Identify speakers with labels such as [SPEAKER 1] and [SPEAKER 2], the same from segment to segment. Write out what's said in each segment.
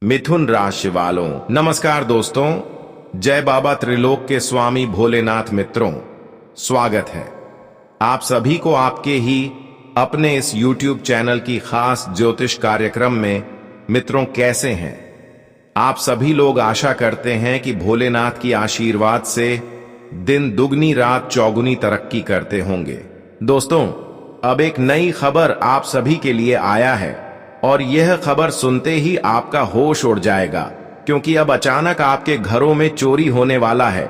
[SPEAKER 1] मिथुन राशि वालों, नमस्कार दोस्तों। जय बाबा त्रिलोक के स्वामी भोलेनाथ मित्रों, स्वागत है आप सभी को आपके ही अपने इस YouTube चैनल की खास ज्योतिष कार्यक्रम में। मित्रों, कैसे हैं आप सभी लोग? आशा करते हैं कि भोलेनाथ की आशीर्वाद से दिन दुगनी रात चौगुनी तरक्की करते होंगे। दोस्तों, अब एक नई खबर आप सभी के लिए आया है और यह खबर सुनते ही आपका होश उड़ जाएगा, क्योंकि अब अचानक आपके घरों में चोरी होने वाला है।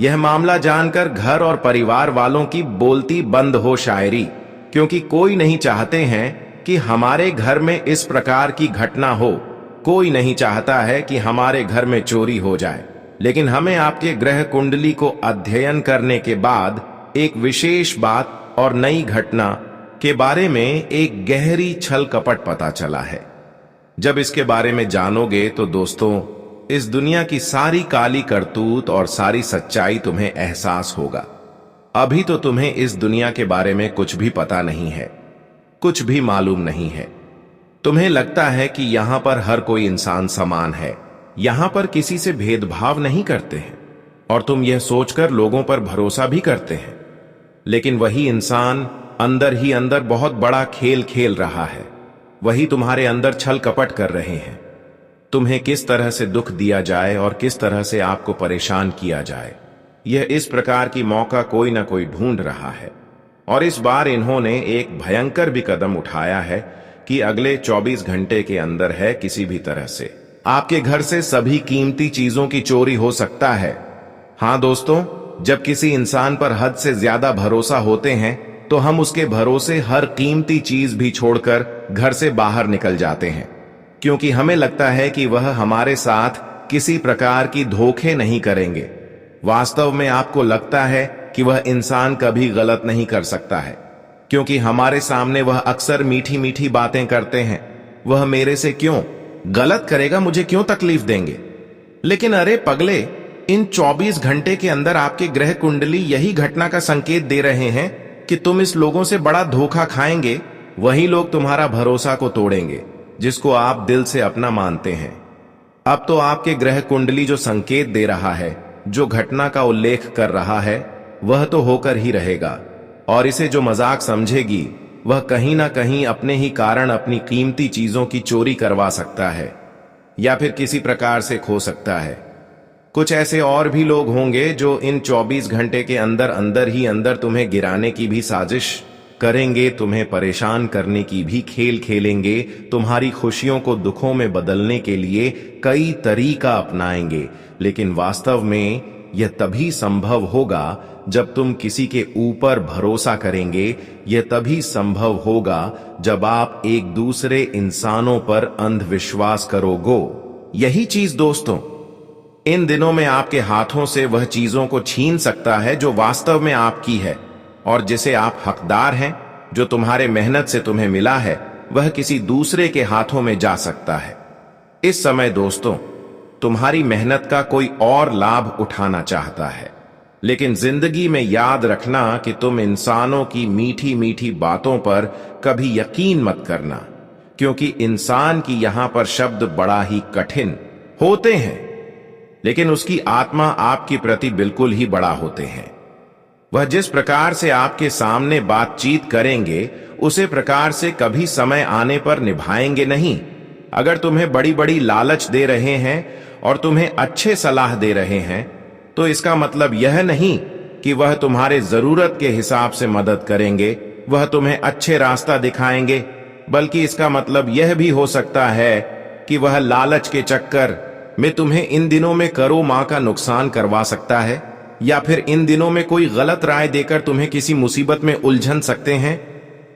[SPEAKER 1] यह मामला जानकर घर और परिवार वालों की बोलती बंद हो शायरी, क्योंकि कोई नहीं चाहते हैं कि हमारे घर में इस प्रकार की घटना हो। कोई नहीं चाहता है कि हमारे घर में चोरी हो जाए, लेकिन हमें आपके ग्रह कुंडली को अध्ययन करने के बाद एक विशेष बात और नई घटना के बारे में एक गहरी छल कपट पता चला है। जब इसके बारे में जानोगे तो दोस्तों, इस दुनिया की सारी काली करतूत और सारी सच्चाई तुम्हें एहसास होगा। अभी तो तुम्हें इस दुनिया के बारे में कुछ भी पता नहीं है, कुछ भी मालूम नहीं है। तुम्हें लगता है कि यहां पर हर कोई इंसान समान है, यहां पर किसी से भेदभाव नहीं करते हैं, और तुम यह सोचकर लोगों पर भरोसा भी करते हैं। लेकिन वही इंसान अंदर ही अंदर बहुत बड़ा खेल खेल रहा है। वही तुम्हारे अंदर छल कपट कर रहे हैं। तुम्हें किस तरह से दुख दिया जाए और किस तरह से आपको परेशान किया जाए, यह इस प्रकार की मौका कोई ना कोई ढूंढ रहा है। और इस बार इन्होंने एक भयंकर भी कदम उठाया है कि अगले 24 घंटे के अंदर है किसी भी तरह से आपके घर से सभी कीमती चीजों की चोरी हो सकता है। हां दोस्तों, जब किसी इंसान पर हद से ज्यादा भरोसा होते हैं तो हम उसके भरोसे हर कीमती चीज भी छोड़कर घर से बाहर निकल जाते हैं, क्योंकि हमें लगता है कि वह हमारे साथ किसी प्रकार की धोखे नहीं करेंगे। वास्तव में आपको लगता है कि वह इंसान कभी गलत नहीं कर सकता है, क्योंकि हमारे सामने वह अक्सर मीठी मीठी बातें करते हैं। वह मेरे से क्यों गलत करेगा, मुझे क्यों तकलीफ देंगे? लेकिन अरे पगले, इन 24 घंटे के अंदर आपके ग्रह कुंडली यही घटना का संकेत दे रहे हैं कि तुम इस लोगों से बड़ा धोखा खाएंगे। वही लोग तुम्हारा भरोसा को तोड़ेंगे जिसको आप दिल से अपना मानते हैं। अब तो आपके ग्रह कुंडली जो संकेत दे रहा है, जो घटना का उल्लेख कर रहा है, वह तो होकर ही रहेगा। और इसे जो मजाक समझेगी, वह कहीं ना कहीं अपने ही कारण अपनी कीमती चीजों की चोरी करवा सकता है या फिर किसी प्रकार से खो सकता है। कुछ ऐसे और भी लोग होंगे जो इन 24 घंटे के अंदर अंदर ही अंदर तुम्हें गिराने की भी साजिश करेंगे, तुम्हें परेशान करने की भी खेल खेलेंगे, तुम्हारी खुशियों को दुखों में बदलने के लिए कई तरीका अपनाएंगे। लेकिन वास्तव में यह तभी संभव होगा जब तुम किसी के ऊपर भरोसा करेंगे। यह तभी संभव होगा जब आप एक दूसरे इंसानों पर अंधविश्वास करोगे। यही चीज दोस्तों इन दिनों में आपके हाथों से वह चीजों को छीन सकता है जो वास्तव में आपकी है और जिसे आप हकदार हैं। जो तुम्हारे मेहनत से तुम्हें मिला है, वह किसी दूसरे के हाथों में जा सकता है। इस समय दोस्तों, तुम्हारी मेहनत का कोई और लाभ उठाना चाहता है। लेकिन जिंदगी में याद रखना कि तुम इंसानों की मीठी मीठी बातों पर कभी यकीन मत करना, क्योंकि इंसान की यहां पर शब्द बड़ा ही कठिन होते हैं, लेकिन उसकी आत्मा आपके प्रति बिल्कुल ही बड़ा होते हैं। वह जिस प्रकार से आपके सामने बातचीत करेंगे, उसे प्रकार से कभी समय आने पर निभाएंगे नहीं। अगर तुम्हें बड़ी बड़ी लालच दे रहे हैं और तुम्हें अच्छे सलाह दे रहे हैं, तो इसका मतलब यह नहीं कि वह तुम्हारे जरूरत के हिसाब से मदद करेंगे, वह तुम्हें अच्छे रास्ता दिखाएंगे, बल्कि इसका मतलब यह भी हो सकता है कि वह लालच के चक्कर में तुम्हें इन दिनों में करों मां का नुकसान करवा सकता है, या फिर इन दिनों में कोई गलत राय देकर तुम्हें किसी मुसीबत में उलझन सकते हैं।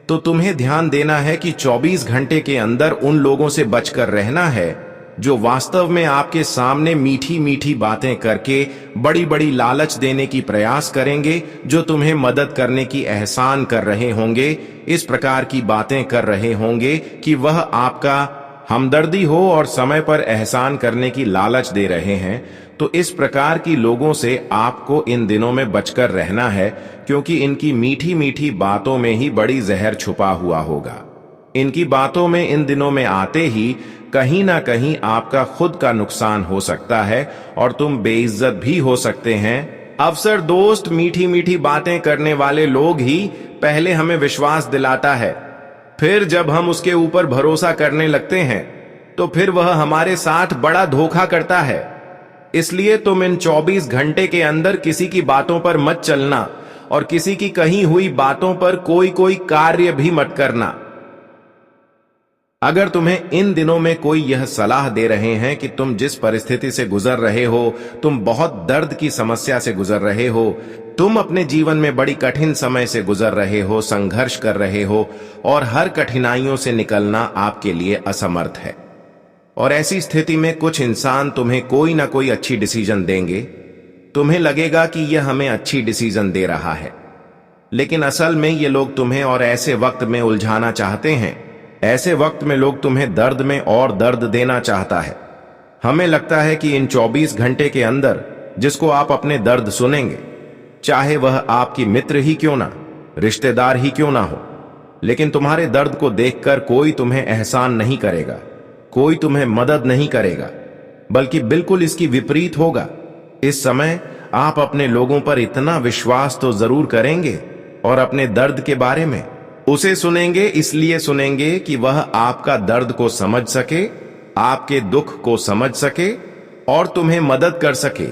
[SPEAKER 1] तो तुम्हें ध्यान देना है कि 24 घंटे के अंदर उन लोगों से बचकर रहना है जो वास्तव में आपके सामने मीठी मीठी बातें करके बड़ी बड़ी लालच देने की प्रयास करेंगे, जो तुम्हें मदद करने की एहसान कर रहे होंगे, इस प्रकार की बातें कर रहे होंगे कि वह आपका हमदर्दी हो और समय पर एहसान करने की लालच दे रहे हैं। तो इस प्रकार की लोगों से आपको इन दिनों में बचकर रहना है, क्योंकि इनकी मीठी मीठी बातों में ही बड़ी जहर छुपा हुआ होगा। इनकी बातों में इन दिनों में आते ही कहीं ना कहीं आपका खुद का नुकसान हो सकता है और तुम बेइज्जत भी हो सकते हैं। अफसर दोस्त मीठी मीठी बातें करने वाले लोग ही पहले हमें विश्वास दिलाता है, फिर जब हम उसके ऊपर भरोसा करने लगते हैं तो फिर वह हमारे साथ बड़ा धोखा करता है। इसलिए तुम इन 24 घंटे के अंदर किसी की बातों पर मत चलना और किसी की कही हुई बातों पर कोई कार्य भी मत करना। अगर तुम्हें इन दिनों में कोई यह सलाह दे रहे हैं कि तुम जिस परिस्थिति से गुजर रहे हो, तुम बहुत दर्द की समस्या से गुजर रहे हो, तुम अपने जीवन में बड़ी कठिन समय से गुजर रहे हो, संघर्ष कर रहे हो और हर कठिनाइयों से निकलना आपके लिए असमर्थ है, और ऐसी स्थिति में कुछ इंसान तुम्हें कोई ना कोई अच्छी डिसीजन देंगे। तुम्हें लगेगा कि यह हमें अच्छी डिसीजन दे रहा है, लेकिन असल में ये लोग तुम्हें और ऐसे वक्त में उलझाना चाहते हैं। ऐसे वक्त में लोग तुम्हें दर्द में और दर्द देना चाहता है। हमें लगता है कि इन 24 घंटे के अंदर जिसको आप अपने दर्द सुनेंगे, चाहे वह आपकी मित्र ही क्यों ना, रिश्तेदार ही क्यों ना हो, लेकिन तुम्हारे दर्द को देखकर कोई तुम्हें एहसान नहीं करेगा, कोई तुम्हें मदद नहीं करेगा, बल्कि बिल्कुल इसकी विपरीत होगा। इस समय आप अपने लोगों पर इतना विश्वास तो जरूर करेंगे और अपने दर्द के बारे में उसे सुनेंगे, इसलिए सुनेंगे कि वह आपका दर्द को समझ सके, आपके दुख को समझ सके और तुम्हें मदद कर सके।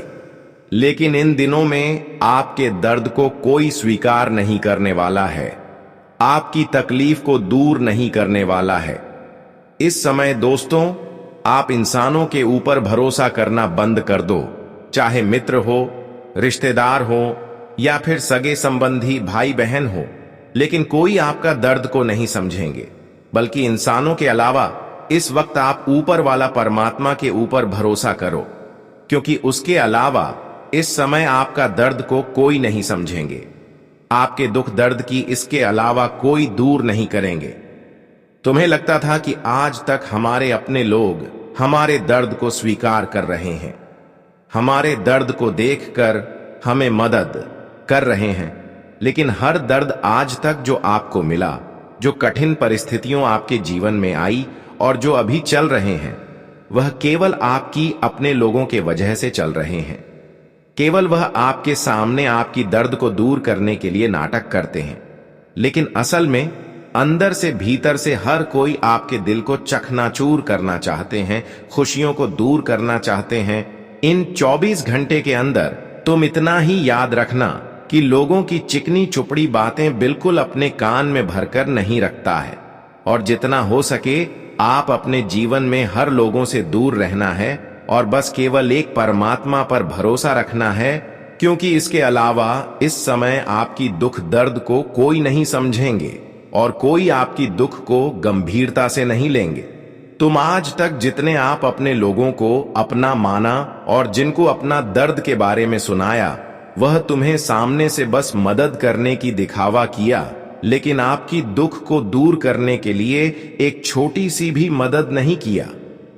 [SPEAKER 1] लेकिन इन दिनों में आपके दर्द को कोई स्वीकार नहीं करने वाला है, आपकी तकलीफ को दूर नहीं करने वाला है। इस समय दोस्तों, आप इंसानों के ऊपर भरोसा करना बंद कर दो, चाहे मित्र हो, रिश्तेदार हो या फिर सगे संबंधी भाई बहन हो, लेकिन कोई आपका दर्द को नहीं समझेंगे। बल्कि इंसानों के अलावा इस वक्त आप ऊपर वाला परमात्मा के ऊपर भरोसा करो, क्योंकि उसके अलावा इस समय आपका दर्द को कोई नहीं समझेंगे। आपके दुख दर्द की इसके अलावा कोई दूर नहीं करेंगे। तुम्हें लगता था कि आज तक हमारे अपने लोग हमारे दर्द को स्वीकार कर रहे हैं, हमारे दर्द को देखकर हमें मदद कर रहे हैं, लेकिन हर दर्द आज तक जो आपको मिला, जो कठिन परिस्थितियों आपके जीवन में आई और जो अभी चल रहे हैं, वह केवल आपकी अपने लोगों के वजह से चल रहे हैं। केवल वह आपके सामने आपकी दर्द को दूर करने के लिए नाटक करते हैं, लेकिन असल में अंदर से भीतर से हर कोई आपके दिल को चकनाचूर करना चाहते हैं, खुशियों को दूर करना चाहते हैं। इन 24 घंटे के अंदर तुम इतना ही याद रखना कि लोगों की चिकनी चुपड़ी बातें बिल्कुल अपने कान में भरकर नहीं रखता है, और जितना हो सके आप अपने जीवन में हर लोगों से दूर रहना है और बस केवल एक परमात्मा पर भरोसा रखना है, क्योंकि इसके अलावा इस समय आपकी दुख दर्द को कोई नहीं समझेंगे और कोई आपकी दुख को गंभीरता से नहीं लेंगे। तुम आज तक जितने आप अपने लोगों को अपना माना और जिनको अपना दर्द के बारे में सुनाया, वह तुम्हें सामने से बस मदद करने की दिखावा किया, लेकिन आपकी दुख को दूर करने के लिए एक छोटी सी भी मदद नहीं किया।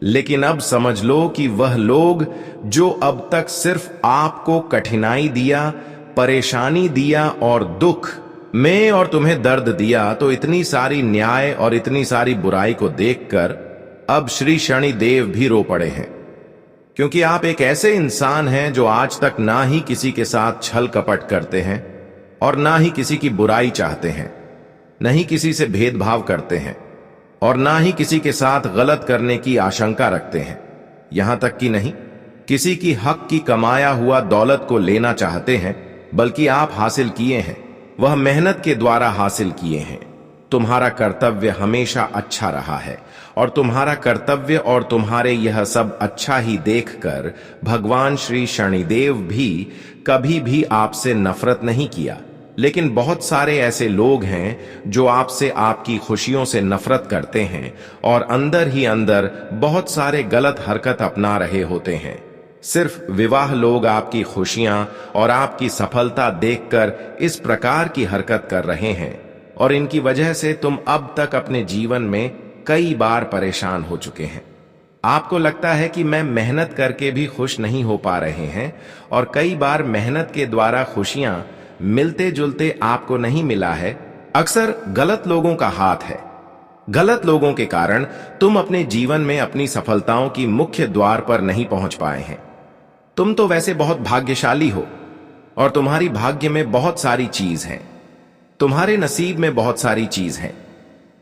[SPEAKER 1] लेकिन अब समझ लो कि वह लोग जो अब तक सिर्फ आपको कठिनाई दिया, परेशानी दिया और दुख में और तुम्हें दर्द दिया, तो इतनी सारी न्याय और इतनी सारी बुराई को देखकर अब श्री शनिदेव भी रो पड़े हैं, क्योंकि आप एक ऐसे इंसान हैं जो आज तक ना ही किसी के साथ छल कपट करते हैं और ना ही किसी की बुराई चाहते हैं, न ही किसी से भेदभाव करते हैं और ना ही किसी के साथ गलत करने की आशंका रखते हैं। यहां तक कि नहीं किसी की हक की कमाया हुआ दौलत को लेना चाहते हैं, बल्कि आप हासिल किए हैं, वह मेहनत के द्वारा हासिल किए हैं। तुम्हारा कर्तव्य हमेशा अच्छा रहा है और तुम्हारा कर्तव्य और तुम्हारे यह सब अच्छा ही देखकर भगवान श्री शनिदेव भी कभी भी आपसे नफरत नहीं किया। लेकिन बहुत सारे ऐसे लोग हैं जो आपसे आपकी खुशियों से नफरत करते हैं और अंदर ही अंदर बहुत सारे गलत हरकत अपना रहे होते हैं। सिर्फ विवाह लोग आपकी खुशियां और आपकी सफलता देखकर इस प्रकार की हरकत कर रहे हैं और इनकी वजह से तुम अब तक अपने जीवन में कई बार परेशान हो चुके हैं। आपको लगता है कि मैं मेहनत करके भी खुश नहीं हो पा रहे हैं और कई बार मेहनत के द्वारा खुशियां मिलते जुलते आपको नहीं मिला है। अक्सर गलत लोगों का हाथ है, गलत लोगों के कारण तुम अपने जीवन में अपनी सफलताओं की मुख्य द्वार पर नहीं पहुंच पाए हैं। तुम तो वैसे बहुत भाग्यशाली हो और तुम्हारी भाग्य में बहुत सारी चीज है, तुम्हारे नसीब में बहुत सारी चीज है,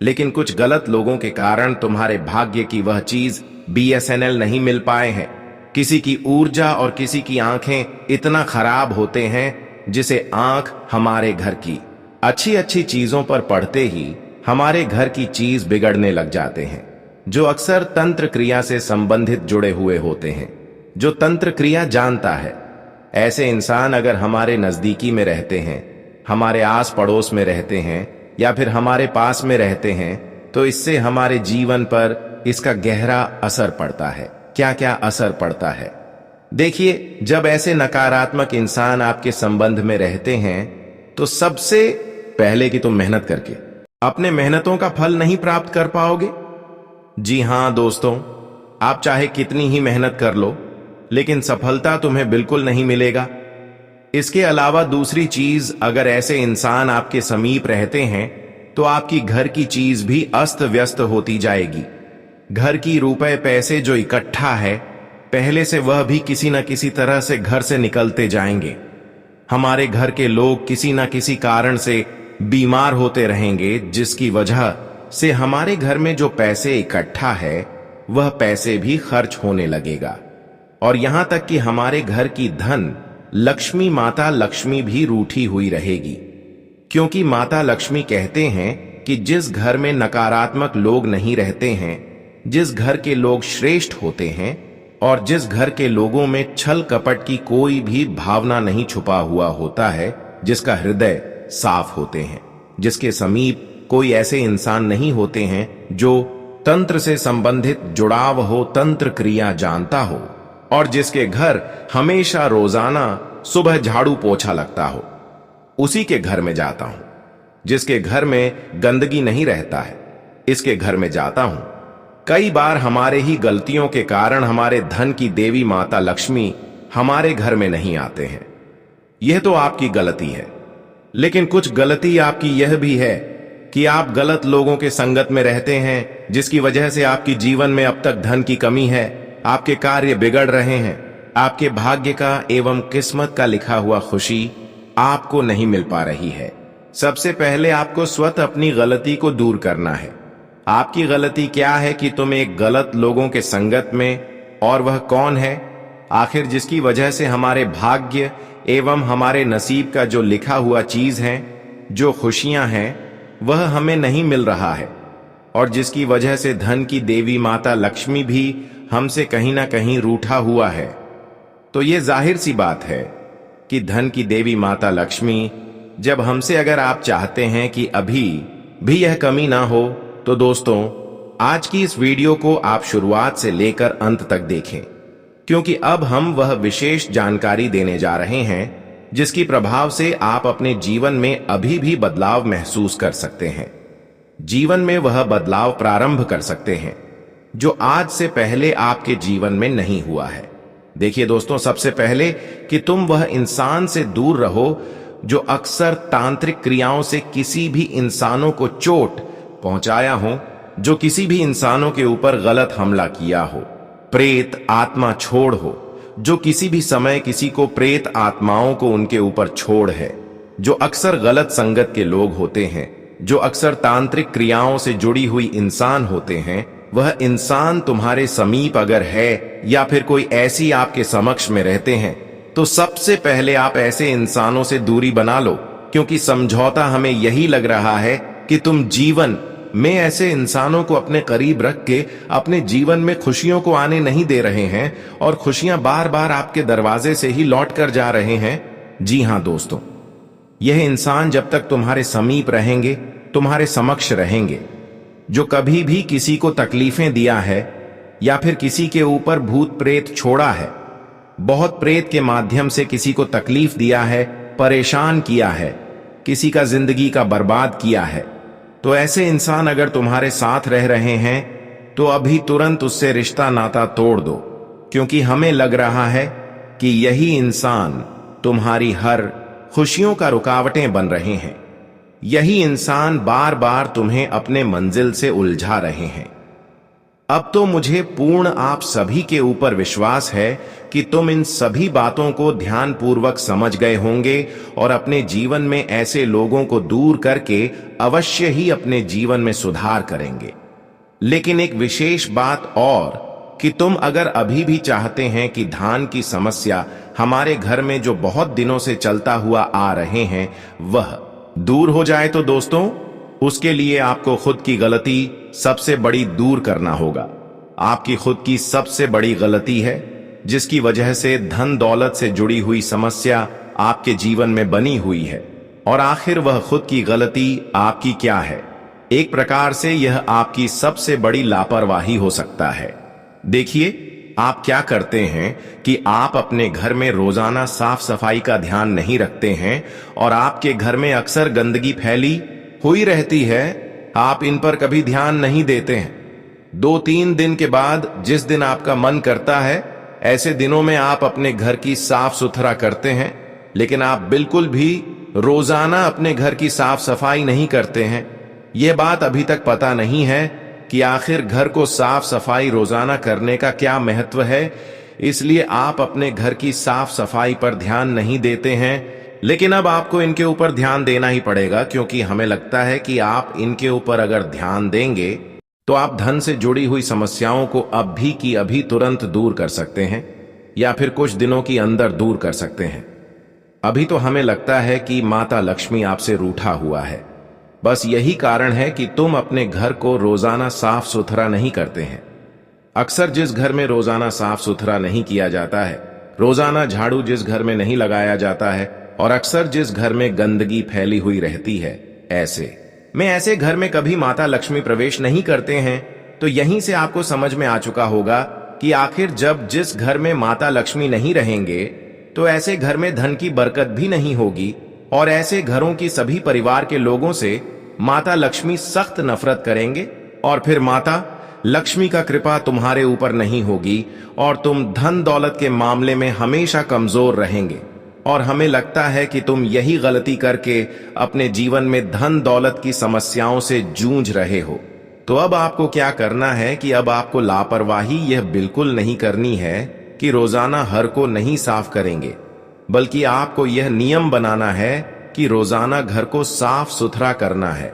[SPEAKER 1] लेकिन कुछ गलत लोगों के कारण तुम्हारे भाग्य की वह चीज BSNL नहीं मिल पाए हैं। किसी की ऊर्जा और किसी की आंखें इतना खराब होते हैं जिसे आंख हमारे घर की अच्छी अच्छी चीजों पर पड़ते ही हमारे घर की चीज बिगड़ने लग जाते हैं, जो अक्सर तंत्र क्रिया से संबंधित जुड़े हुए होते हैं। जो तंत्र क्रिया जानता है, ऐसे इंसान अगर हमारे नजदीकी में रहते हैं, हमारे आस पड़ोस में रहते हैं या फिर हमारे पास में रहते हैं, तो इससे हमारे जीवन पर इसका गहरा असर पड़ता है। क्या क्या असर पड़ता है देखिए। जब ऐसे नकारात्मक इंसान आपके संबंध में रहते हैं तो सबसे पहले कि तुम मेहनत करके अपने मेहनतों का फल नहीं प्राप्त कर पाओगे। जी हां दोस्तों, आप चाहे कितनी ही मेहनत कर लो, लेकिन सफलता तुम्हें बिल्कुल नहीं मिलेगा। इसके अलावा दूसरी चीज, अगर ऐसे इंसान आपके समीप रहते हैं तो आपकी घर की चीज भी अस्त व्यस्त होती जाएगी। घर की रुपए पैसे जो इकट्ठा है पहले से, वह भी किसी न किसी तरह से घर से निकलते जाएंगे। हमारे घर के लोग किसी न किसी कारण से बीमार होते रहेंगे, जिसकी वजह से हमारे घर में जो पैसे इकट्ठा है वह पैसे भी खर्च होने लगेगा। और यहां तक कि हमारे घर की धन लक्ष्मी, माता लक्ष्मी भी रूठी हुई रहेगी, क्योंकि माता लक्ष्मी कहते हैं कि जिस घर में नकारात्मक लोग नहीं रहते हैं, जिस घर के लोग श्रेष्ठ होते हैं और जिस घर के लोगों में छल कपट की कोई भी भावना नहीं छुपा हुआ होता है, जिसका हृदय साफ होते हैं, जिसके समीप कोई ऐसे इंसान नहीं होते हैं जो तंत्र से संबंधित जुड़ाव हो, तंत्र क्रिया जानता हो, और जिसके घर हमेशा रोजाना सुबह झाड़ू पोछा लगता हो, उसी के घर में जाता हूं। जिसके घर में गंदगी नहीं रहता है, इसके घर में जाता हूं। कई बार हमारे ही गलतियों के कारण हमारे धन की देवी माता लक्ष्मी हमारे घर में नहीं आते हैं। यह तो आपकी गलती है, लेकिन कुछ गलती आपकी यह भी है कि आप गलत लोगों के संगत में रहते हैं, जिसकी वजह से आपकी जीवन में अब तक धन की कमी है, आपके कार्य बिगड़ रहे हैं, आपके भाग्य का एवं किस्मत का लिखा हुआ खुशी आपको नहीं मिल पा रही है। सबसे पहले आपको स्वतः अपनी गलती को दूर करना है। आपकी गलती क्या है कि तुम एक गलत लोगों के संगत में, और वह कौन है आखिर, जिसकी वजह से हमारे भाग्य एवं हमारे नसीब का जो लिखा हुआ चीज है, जो खुशियां हैं, वह हमें नहीं मिल रहा है, और जिसकी वजह से धन की देवी माता लक्ष्मी भी हमसे कहीं ना कहीं रूठा हुआ है। तो ये जाहिर सी बात है कि धन की देवी माता लक्ष्मी जब हमसे, अगर आप चाहते हैं कि अभी भी यह कमी ना हो, तो दोस्तों आज की इस वीडियो को आप शुरुआत से लेकर अंत तक देखें, क्योंकि अब हम वह विशेष जानकारी देने जा रहे हैं जिसकी प्रभाव से आप अपने जीवन में अभी भी बदलाव महसूस कर सकते हैं। जीवन में वह बदलाव प्रारंभ कर सकते हैं जो आज से पहले आपके जीवन में नहीं हुआ है। देखिए दोस्तों, सबसे पहले कि तुम वह इंसान से दूर रहो जो अक्सर तांत्रिक क्रियाओं से किसी भी इंसानों को चोट पहुंचाया हो, जो किसी भी इंसानों के ऊपर गलत हमला किया हो, प्रेत आत्मा छोड़ हो, जो किसी भी समय किसी को प्रेत आत्माओं को उनके ऊपर छोड़ है, जो अक्सर गलत संगत के लोग होते हैं, जो अक्सर तांत्रिक क्रियाओं से जुड़ी हुई इंसान होते हैं, वह इंसान तुम्हारे समीप अगर है या फिर कोई ऐसी आपके समक्ष में रहते हैं, तो सबसे पहले आप ऐसे इंसानों से दूरी बना लो, क्योंकि समझौता हमें यही लग रहा है कि तुम जीवन में ऐसे इंसानों को अपने करीब रख के अपने जीवन में खुशियों को आने नहीं दे रहे हैं, और खुशियां बार बार आपके दरवाजे से ही लौट कर जा रहे हैं। जी हां दोस्तों, यह इंसान जब तक तुम्हारे समीप रहेंगे, तुम्हारे समक्ष रहेंगे, जो कभी भी किसी को तकलीफें दिया है या फिर किसी के ऊपर भूत प्रेत छोड़ा है, बहुत प्रेत के माध्यम से किसी को तकलीफ दिया है, परेशान किया है, किसी का जिंदगी का बर्बाद किया है, तो ऐसे इंसान अगर तुम्हारे साथ रह रहे हैं तो अभी तुरंत उससे रिश्ता नाता तोड़ दो, क्योंकि हमें लग रहा है कि यही इंसान तुम्हारी हर खुशियों का रुकावटें बन रहे हैं। यही इंसान बार बार तुम्हें अपने मंजिल से उलझा रहे हैं। अब तो मुझे पूर्ण आप सभी के ऊपर विश्वास है कि तुम इन सभी बातों को ध्यानपूर्वक समझ गए होंगे और अपने जीवन में ऐसे लोगों को दूर करके अवश्य ही अपने जीवन में सुधार करेंगे। लेकिन एक विशेष बात और कि तुम अगर अभी भी चाहते हैं कि धान की समस्या हमारे घर में जो बहुत दिनों से चलता हुआ आ रहे हैं वह दूर हो जाए तो दोस्तों, उसके लिए आपको खुद की गलती सबसे बड़ी दूर करना होगा। आपकी खुद की सबसे बड़ी गलती है जिसकी वजह से धन दौलत से जुड़ी हुई समस्या आपके जीवन में बनी हुई है। और आखिर वह खुद की गलती आपकी क्या है? एक प्रकार से यह आपकी सबसे बड़ी लापरवाही हो सकता है। देखिए, आप क्या करते हैं कि आप अपने घर में रोजाना साफ सफाई का ध्यान नहीं रखते हैं और आपके घर में अक्सर गंदगी फैली हुई रहती है। आप इन पर कभी ध्यान नहीं देते हैं। 2-3 दिन के बाद जिस दिन आपका मन करता है, ऐसे दिनों में आप अपने घर की साफ सुथरा करते हैं, लेकिन आप बिल्कुल भी रोजाना अपने घर की साफ सफाई नहीं करते हैं। यह बात अभी तक पता नहीं है कि आखिर घर को साफ सफाई रोजाना करने का क्या महत्व है, इसलिए आप अपने घर की साफ सफाई पर ध्यान नहीं देते हैं। लेकिन अब आपको इनके ऊपर ध्यान देना ही पड़ेगा, क्योंकि हमें लगता है कि आप इनके ऊपर अगर ध्यान देंगे तो आप धन से जुड़ी हुई समस्याओं को अब भी की अभी तुरंत दूर कर सकते हैं या फिर कुछ दिनों के अंदर दूर कर सकते हैं। अभी तो हमें लगता है कि माता लक्ष्मी आपसे रूठा हुआ है। बस यही कारण है कि तुम अपने घर को रोजाना साफ सुथरा नहीं करते हैं। अक्सर जिस घर में रोजाना साफ सुथरा नहीं किया जाता है, रोजाना झाड़ू जिस घर में नहीं लगाया जाता है और अक्सर जिस घर में गंदगी फैली हुई रहती है, ऐसे घर में कभी माता लक्ष्मी प्रवेश नहीं करते हैं। तो यहीं से आपको समझ में आ चुका होगा कि आखिर जब जिस घर में माता लक्ष्मी नहीं रहेंगे तो ऐसे घर में धन की बरकत भी नहीं होगी और ऐसे घरों की सभी परिवार के लोगों से माता लक्ष्मी सख्त नफरत करेंगे और फिर माता लक्ष्मी का कृपा तुम्हारे ऊपर नहीं होगी और तुम धन दौलत के मामले में हमेशा कमजोर रहेंगे। और हमें लगता है कि तुम यही गलती करके अपने जीवन में धन दौलत की समस्याओं से जूझ रहे हो। तो अब आपको क्या करना है कि अब आपको लापरवाही यह बिल्कुल नहीं करनी है कि रोजाना हर को नहीं साफ करेंगे, बल्कि आपको यह नियम बनाना है कि रोजाना घर को साफ सुथरा करना है।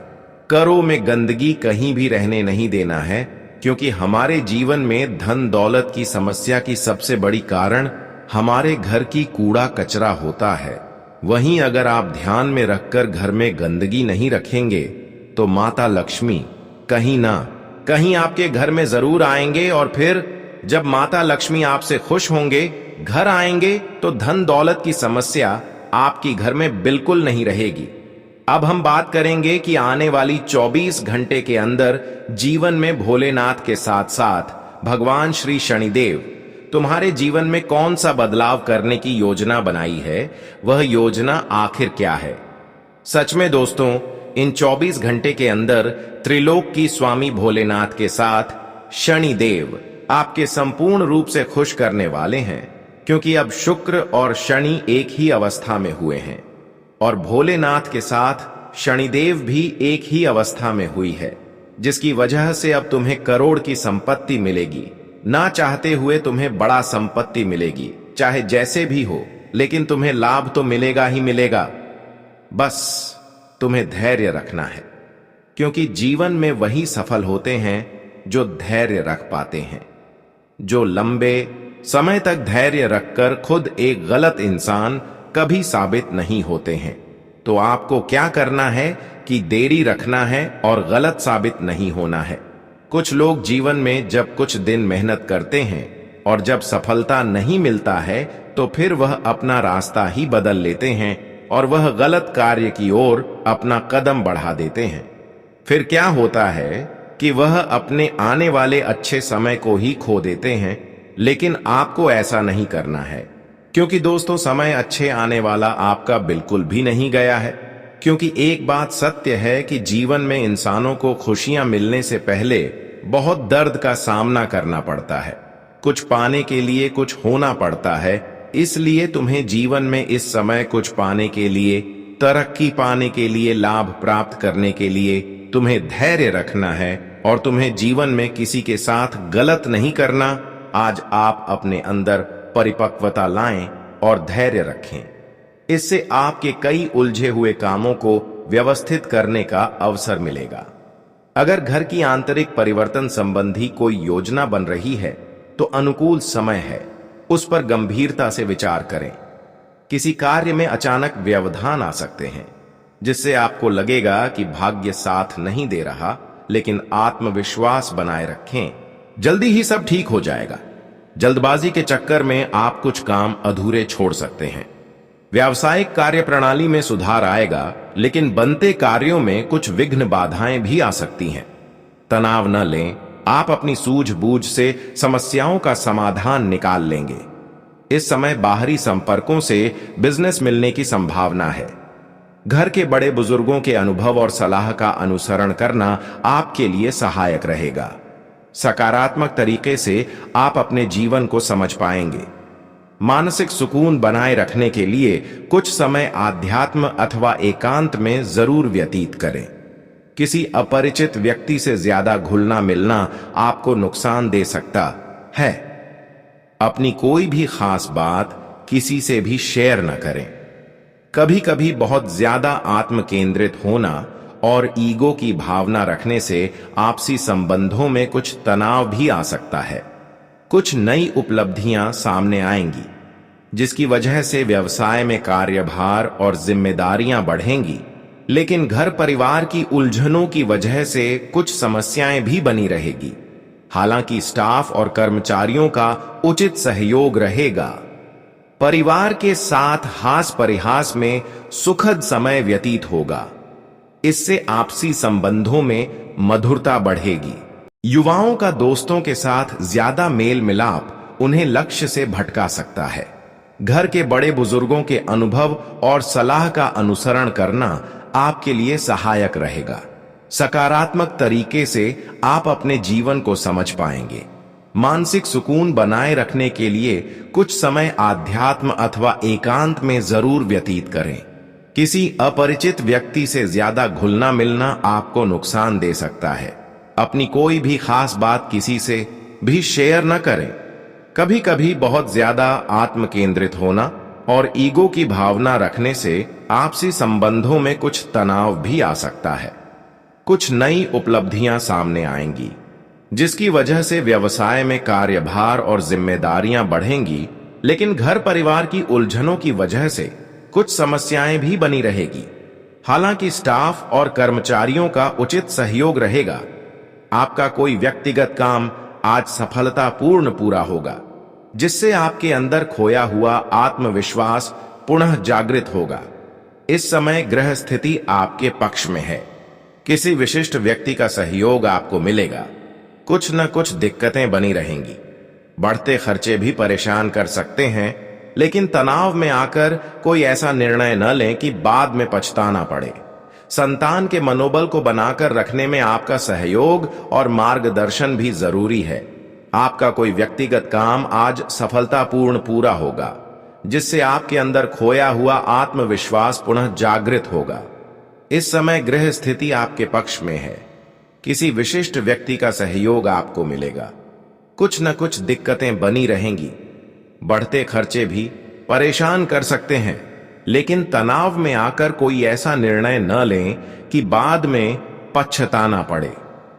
[SPEAKER 1] करों में गंदगी कहीं भी रहने नहीं देना है, क्योंकि हमारे जीवन में धन दौलत की समस्या की सबसे बड़ी कारण हमारे घर की कूड़ा कचरा होता है। वहीं अगर आप ध्यान में रखकर घर में गंदगी नहीं रखेंगे तो माता लक्ष्मी कहीं ना कहीं आपके घर में जरूर आएंगे और फिर जब माता लक्ष्मी आपसे खुश होंगे, घर आएंगे, तो धन दौलत की समस्या आपकी घर में बिल्कुल नहीं रहेगी। अब हम बात करेंगे कि आने वाली 24 घंटे के अंदर जीवन में भोलेनाथ के साथ साथ भगवान श्री शनिदेव तुम्हारे जीवन में कौन सा बदलाव करने की योजना बनाई है, वह योजना आखिर क्या है। सच में दोस्तों, इन 24 घंटे के अंदर त्रिलोक की स्वामी भोलेनाथ के साथ शनिदेव आपके संपूर्ण रूप से खुश करने वाले हैं, क्योंकि अब शुक्र और शनि एक ही अवस्था में हुए हैं और भोलेनाथ के साथ शनिदेव भी एक ही अवस्था में हुई है, जिसकी वजह से अब तुम्हें करोड़ की संपत्ति मिलेगी। ना चाहते हुए तुम्हें बड़ा संपत्ति मिलेगी, चाहे जैसे भी हो, लेकिन तुम्हें लाभ तो मिलेगा ही मिलेगा। बस तुम्हें धैर्य रखना है, क्योंकि जीवन में वही सफल होते हैं जो धैर्य रख पाते हैं, जो लंबे समय तक धैर्य रखकर खुद एक गलत इंसान कभी साबित नहीं होते हैं। तो आपको क्या करना है कि देरी रखना है और गलत साबित नहीं होना है। कुछ लोग जीवन में जब कुछ दिन मेहनत करते हैं और जब सफलता नहीं मिलता है तो फिर वह अपना रास्ता ही बदल लेते हैं और वह गलत कार्य की ओर अपना कदम बढ़ा देते हैं। फिर क्या होता है कि वह अपने आने वाले अच्छे समय को ही खो देते हैं। लेकिन आपको ऐसा नहीं करना है, क्योंकि दोस्तों समय अच्छे आने वाला आपका बिल्कुल भी नहीं गया है। क्योंकि एक बात सत्य है कि जीवन में इंसानों को खुशियां मिलने से पहले बहुत दर्द का सामना करना पड़ता है। कुछ पाने के लिए कुछ होना पड़ता है। इसलिए तुम्हें जीवन में इस समय कुछ पाने के लिए तरक्की पाने के लिए, लाभ प्राप्त करने के लिए तुम्हें धैर्य रखना है और तुम्हें जीवन में किसी के साथ गलत नहीं करना। आज आप अपने अंदर परिपक्वता लाएं और धैर्य रखें। इससे आपके कई उलझे हुए कामों को व्यवस्थित करने का अवसर मिलेगा। अगर घर की आंतरिक परिवर्तन संबंधी कोई योजना बन रही है तो अनुकूल समय है, उस पर गंभीरता से विचार करें। किसी कार्य में अचानक व्यवधान आ सकते हैं, जिससे आपको लगेगा कि भाग्य साथ नहीं दे रहा, लेकिन आत्मविश्वास बनाए रखें, जल्दी ही सब ठीक हो जाएगा। जल्दबाजी के चक्कर में आप कुछ काम अधूरे छोड़ सकते हैं। व्यावसायिक कार्य प्रणाली में सुधार आएगा, लेकिन बनते कार्यों में कुछ विघ्न बाधाएं भी आ सकती हैं। तनाव न लें, आप अपनी सूझबूझ से समस्याओं का समाधान निकाल लेंगे। इस समय बाहरी संपर्कों से बिजनेस मिलने की संभावना है। घर के बड़े बुजुर्गों के अनुभव और सलाह का अनुसरण करना आपके लिए सहायक रहेगा। सकारात्मक तरीके से आप अपने जीवन को समझ पाएंगे। मानसिक सुकून बनाए रखने के लिए कुछ समय आध्यात्म अथवा एकांत में जरूर व्यतीत करें। किसी अपरिचित व्यक्ति से ज्यादा घुलना मिलना आपको नुकसान दे सकता है। अपनी कोई भी खास बात किसी से भी शेयर न करें। कभी कभी बहुत ज्यादा आत्म केंद्रित होना और ईगो की भावना रखने से आपसी संबंधों में कुछ तनाव भी आ सकता है। कुछ नई उपलब्धियां सामने आएंगी, जिसकी वजह से व्यवसाय में कार्यभार और जिम्मेदारियां बढ़ेंगी, लेकिन घर परिवार की उलझनों की वजह से कुछ समस्याएं भी बनी रहेगी। हालांकि स्टाफ और कर्मचारियों का उचित सहयोग रहेगा। परिवार के साथ हास परिहास में सुखद समय व्यतीत होगा। इससे आपसी संबंधों में मधुरता बढ़ेगी। युवाओं का दोस्तों के साथ ज्यादा मेल मिलाप उन्हें लक्ष्य से भटका सकता है। घर के बड़े बुजुर्गों के अनुभव और सलाह का अनुसरण करना आपके लिए सहायक रहेगा। सकारात्मक तरीके से आप अपने जीवन को समझ पाएंगे। मानसिक सुकून बनाए रखने के लिए कुछ समय आध्यात्म अथवा एकांत में जरूर व्यतीत करें। किसी अपरिचित व्यक्ति से ज्यादा घुलना मिलना आपको नुकसान दे सकता है। अपनी कोई भी खास बात किसी से भी शेयर न करें। कभी कभी बहुत ज्यादा आत्म केंद्रित होना और ईगो की भावना रखने से आपसी संबंधों में कुछ तनाव भी आ सकता है। कुछ नई उपलब्धियां सामने आएंगी, जिसकी वजह से व्यवसाय में कार्यभार और जिम्मेदारियां बढ़ेंगी, लेकिन घर परिवार की उलझनों की वजह से कुछ समस्याएं भी बनी रहेगी। हालांकि स्टाफ और कर्मचारियों का उचित सहयोग रहेगा। आपका कोई व्यक्तिगत काम आज सफलतापूर्ण पूरा होगा, जिससे आपके अंदर खोया हुआ आत्मविश्वास पुनः जागृत होगा। इस समय ग्रह स्थिति आपके पक्ष में है। किसी विशिष्ट व्यक्ति का सहयोग आपको मिलेगा। कुछ न कुछ दिक्कतें बनी रहेंगी। बढ़ते खर्चे भी परेशान कर सकते हैं, लेकिन तनाव में आकर कोई ऐसा निर्णय न लें कि बाद में पछताना पड़े। संतान के मनोबल को बनाकर रखने में आपका सहयोग और मार्गदर्शन भी जरूरी है। आपका कोई व्यक्तिगत काम आज सफलतापूर्ण पूरा होगा, जिससे आपके अंदर खोया हुआ आत्मविश्वास पुनः जागृत होगा। इस समय गृह स्थिति आपके पक्ष में है। किसी विशिष्ट व्यक्ति का सहयोग आपको मिलेगा। कुछ न कुछ दिक्कतें बनी रहेंगी। बढ़ते खर्चे भी परेशान कर सकते हैं, लेकिन तनाव में आकर कोई ऐसा निर्णय न लें कि बाद में पछताना पड़े।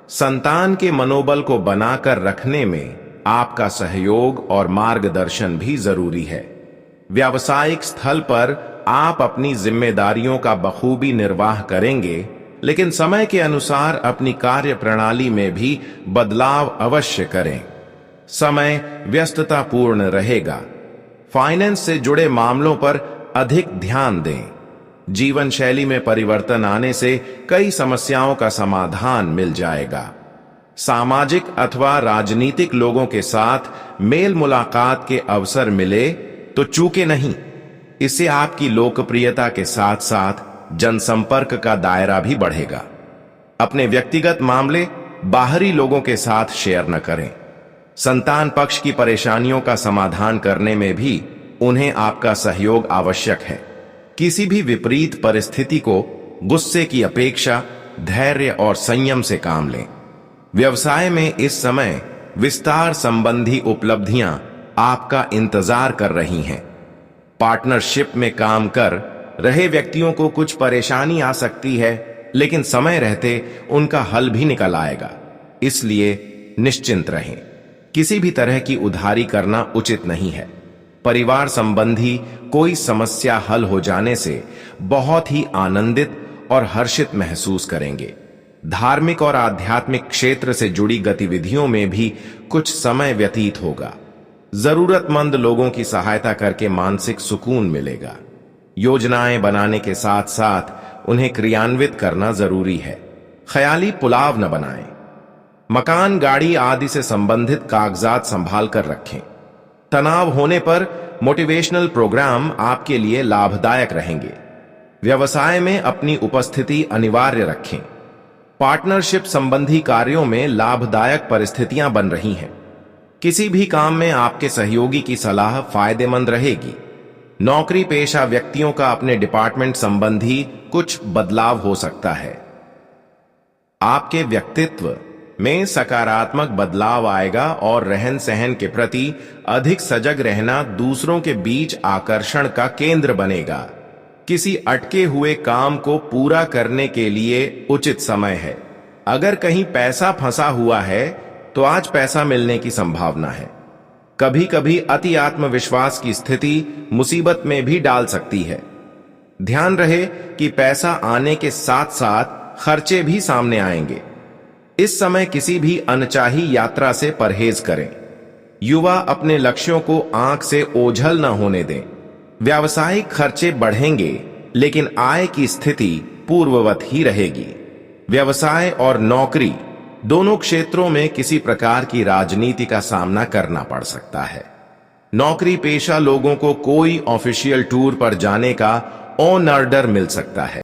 [SPEAKER 1] संतान के मनोबल को बनाकर रखने में आपका सहयोग और मार्गदर्शन भी जरूरी है। व्यावसायिक स्थल पर आप अपनी जिम्मेदारियों का बखूबी निर्वाह करेंगे, लेकिन समय के अनुसार अपनी कार्य प्रणाली में भी बदलाव अवश्य करें। समय व्यस्ततापूर्ण रहेगा। फाइनेंस से जुड़े मामलों पर अधिक ध्यान दें। जीवन शैली में परिवर्तन आने से कई समस्याओं का समाधान मिल जाएगा। सामाजिक अथवा राजनीतिक लोगों के साथ मेल मुलाकात के अवसर मिले तो चूके नहीं। इससे आपकी लोकप्रियता के साथ साथ जनसंपर्क का दायरा भी बढ़ेगा। अपने व्यक्तिगत मामले बाहरी लोगों के साथ शेयर न करें। संतान पक्ष की परेशानियों का समाधान करने में भी उन्हें आपका सहयोग आवश्यक है। किसी भी विपरीत परिस्थिति को गुस्से की अपेक्षा धैर्य और संयम से काम लें। व्यवसाय में इस समय विस्तार संबंधी उपलब्धियां आपका इंतजार कर रही हैं। पार्टनरशिप में काम कर रहे व्यक्तियों को कुछ परेशानी आ सकती है, लेकिन समय रहते उनका हल भी निकल आएगा, इसलिए निश्चिंत रहें। किसी भी तरह की उधारी करना उचित नहीं है। परिवार संबंधी कोई समस्या हल हो जाने से बहुत ही आनंदित और हर्षित महसूस करेंगे। धार्मिक और आध्यात्मिक क्षेत्र से जुड़ी गतिविधियों में भी कुछ समय व्यतीत होगा। जरूरतमंद लोगों की सहायता करके मानसिक सुकून मिलेगा। योजनाएं बनाने के साथ साथ उन्हें क्रियान्वित करना जरूरी है। ख्याली पुलाव न बनाएं। मकान, गाड़ी आदि से संबंधित कागजात संभाल कर रखें। तनाव होने पर मोटिवेशनल प्रोग्राम आपके लिए लाभदायक रहेंगे। व्यवसाय में अपनी उपस्थिति अनिवार्य रखें। पार्टनरशिप संबंधी कार्यों में लाभदायक परिस्थितियां बन रही हैं। किसी भी काम में आपके सहयोगी की सलाह फायदेमंद रहेगी। नौकरी पेशा व्यक्तियों का अपने डिपार्टमेंट संबंधी कुछ बदलाव हो सकता है। आपके व्यक्तित्व में सकारात्मक बदलाव आएगा और रहन सहन के प्रति अधिक सजग रहना दूसरों के बीच आकर्षण का केंद्र बनेगा। किसी अटके हुए काम को पूरा करने के लिए उचित समय है। अगर कहीं पैसा फंसा हुआ है तो आज पैसा मिलने की संभावना है। कभी कभी अति आत्मविश्वास की स्थिति मुसीबत में भी डाल सकती है। ध्यान रहे कि पैसा आने के साथ साथ खर्चे भी सामने आएंगे। इस समय किसी भी अनचाही यात्रा से परहेज करें। युवा अपने लक्ष्यों को आंख से ओझल न होने दें। व्यावसायिक खर्चे बढ़ेंगे, लेकिन आय की स्थिति पूर्ववत ही रहेगी। व्यवसाय और नौकरी दोनों क्षेत्रों में किसी प्रकार की राजनीति का सामना करना पड़ सकता है। नौकरी पेशा लोगों को कोई ऑफिशियल टूर पर जाने का ऑन ऑर्डर मिल सकता है।